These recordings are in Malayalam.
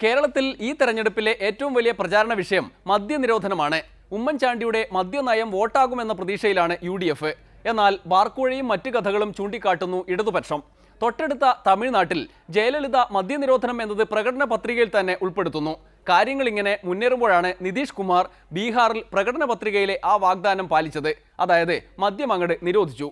കേരളത്തിൽ ഈ തെരഞ്ഞെടുപ്പിലെ ഏറ്റവും വലിയ പ്രചാരണ വിഷയം മദ്യനിരോധനമാണ്. ഉമ്മൻചാണ്ടിയുടെ മദ്യനയം വോട്ടാകുമെന്ന പ്രതീക്ഷയിലാണ് UDF. എന്നാൽ ബാർക്കോഴയും മറ്റു കഥകളും ചൂണ്ടിക്കാട്ടുന്നു ഇടതുപക്ഷം. തൊട്ടടുത്ത തമിഴ്നാട്ടിൽ ജയലളിത മദ്യനിരോധനം എന്നത് പ്രകടന പത്രികയിൽ തന്നെ ഉൾപ്പെടുത്തുന്നു. കാര്യങ്ങൾ ഇങ്ങനെ മുന്നേറുമ്പോഴാണ് നിതീഷ് കുമാർ ബീഹാറിൽ പ്രകടന പത്രികയിലെ ആ വാഗ്ദാനം പാലിച്ചത്. അതായത് മദ്യം അങ്ങട് നിരോധിച്ചു.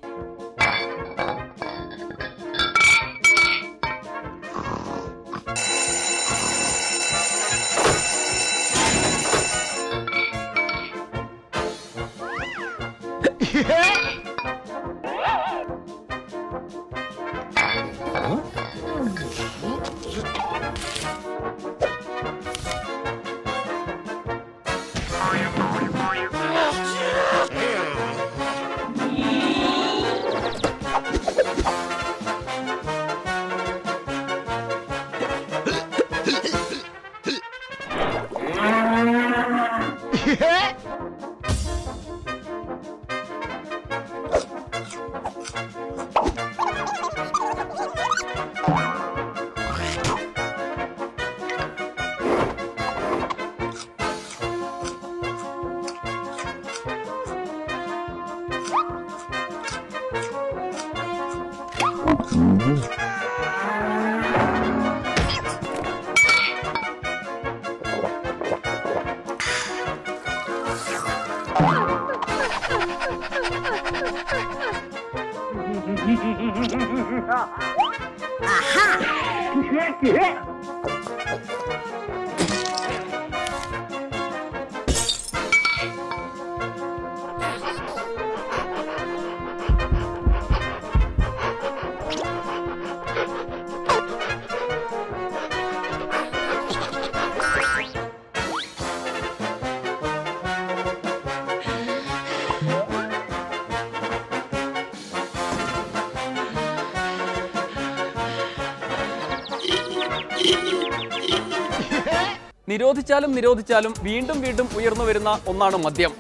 നിരോധിച്ചാലും വീണ്ടും ഉയർന്നു വരുന്ന ഒന്നാണ് മദ്യം.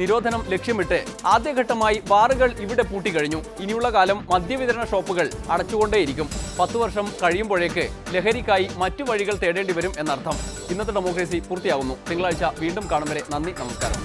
നിരോധനം ലക്ഷ്യമിട്ട് ആദ്യഘട്ടമായി ബാറുകൾ ഇവിടെ പൂട്ടിക്കഴിഞ്ഞു. ഇനിയുള്ള കാലം മദ്യവിതരണ ഷോപ്പുകൾ അടച്ചുകൊണ്ടേയിരിക്കും. 10 വർഷം കഴിയുമ്പോഴേക്ക് ലഹരിക്കായി മറ്റു വഴികൾ തേടേണ്ടി വരും എന്നർത്ഥം. ഇന്നത്തെ ഡെമോക്രസി പൂർത്തിയാവുന്നു. തിങ്കളാഴ്ച വീണ്ടും കാണും വരെ നന്ദി, നമസ്കാരം.